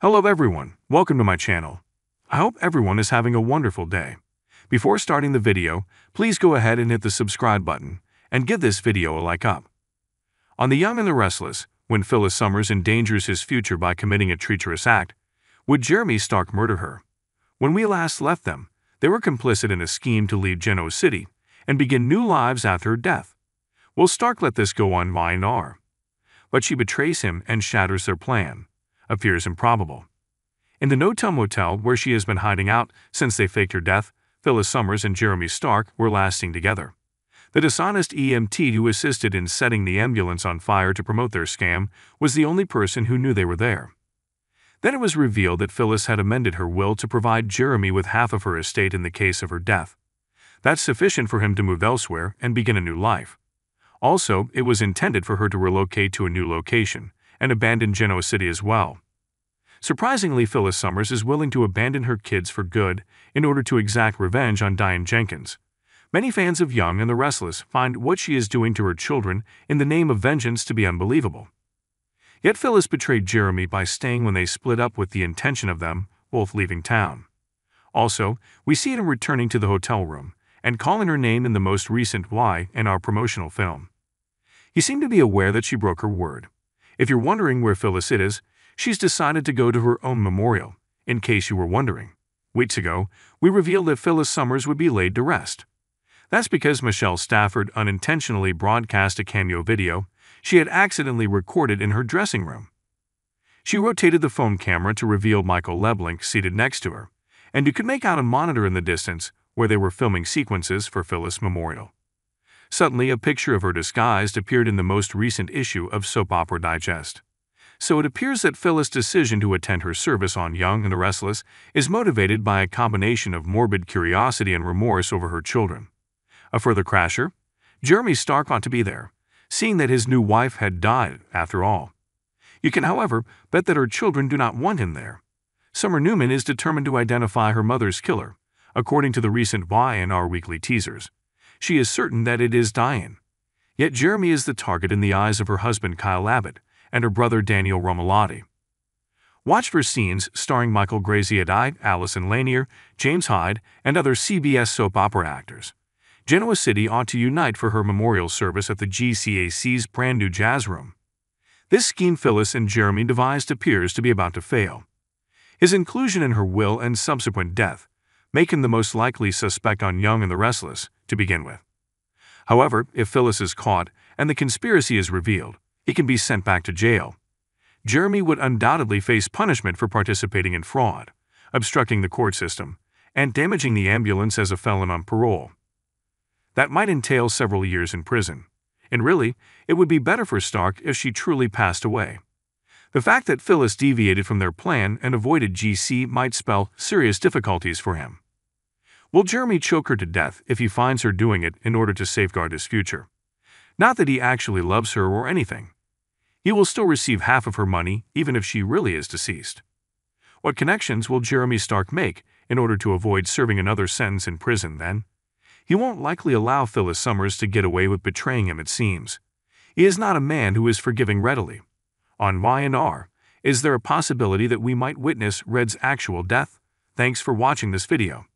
Hello everyone, welcome to my channel. I hope everyone is having a wonderful day. Before starting the video, please go ahead and hit the subscribe button and give this video a like up. On The Young and the Restless, when Phyllis Summers endangers his future by committing a treacherous act, would Jeremy Stark murder her? When we last left them, they were complicit in a scheme to leave Genoa City and begin new lives after her death. Will Stark let this go unwind? But she betrays him and shatters their plan. Appears improbable. In the No-Tell Motel where she has been hiding out since they faked her death, Phyllis Summers and Jeremy Stark were last seen together. The dishonest EMT who assisted in setting the ambulance on fire to promote their scam was the only person who knew they were there. Then it was revealed that Phyllis had amended her will to provide Jeremy with half of her estate in the case of her death. That's sufficient for him to move elsewhere and begin a new life. Also, it was intended for her to relocate to a new location and abandon Genoa City as well. Surprisingly, Phyllis Summers is willing to abandon her kids for good in order to exact revenge on Diane Jenkins. Many fans of Young and the Restless find what she is doing to her children in the name of vengeance to be unbelievable. Yet Phyllis betrayed Jeremy by staying when they split up with the intention of them both leaving town. Also, we see him returning to the hotel room and calling her name in the most recent Y in our promotional film. He seemed to be aware that she broke her word. If you're wondering where Phyllis is, she's decided to go to her own memorial, in case you were wondering. Weeks ago, we revealed that Phyllis Summers would be laid to rest. That's because Michelle Stafford unintentionally broadcast a cameo video she had accidentally recorded in her dressing room. She rotated the phone camera to reveal Michael Leblink seated next to her, and you could make out a monitor in the distance where they were filming sequences for Phyllis' memorial. Suddenly, a picture of her disguised appeared in the most recent issue of Soap Opera Digest. So it appears that Phyllis' decision to attend her service on Young and the Restless is motivated by a combination of morbid curiosity and remorse over her children. A further crasher? Jeremy Stark ought to be there, seeing that his new wife had died after all. You can, however, bet that her children do not want him there. Summer Newman is determined to identify her mother's killer, according to the recent Y in our weekly teasers. She is certain that it is Diane. Yet Jeremy is the target in the eyes of her husband Kyle Abbott and her brother Daniel Romalotti. Watch for scenes starring Michael Graziadei, Allison Lanier, James Hyde, and other CBS soap opera actors. Genoa City ought to unite for her memorial service at the GCAC's brand new jazz room. This scheme Phyllis and Jeremy devised appears to be about to fail. His inclusion in her will and subsequent death make him the most likely suspect on Young and the Restless to begin with. However, if Phyllis is caught and the conspiracy is revealed, he can be sent back to jail. Jeremy would undoubtedly face punishment for participating in fraud, obstructing the court system, and damaging the ambulance as a felon on parole. That might entail several years in prison. And really, it would be better for Stark if she truly passed away. The fact that Phyllis deviated from their plan and avoided GC might spell serious difficulties for him. Will Jeremy choke her to death if he finds her doing it in order to safeguard his future? Not that he actually loves her or anything. He will still receive half of her money even if she really is deceased. What connections will Jeremy Stark make in order to avoid serving another sentence in prison then? He won't likely allow Phyllis Summers to get away with betraying him, it seems. He is not a man who is forgiving readily. On Y&R, is there a possibility that we might witness Red's actual death? Thanks for watching this video.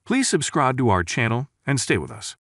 Please subscribe to our channel and stay with us.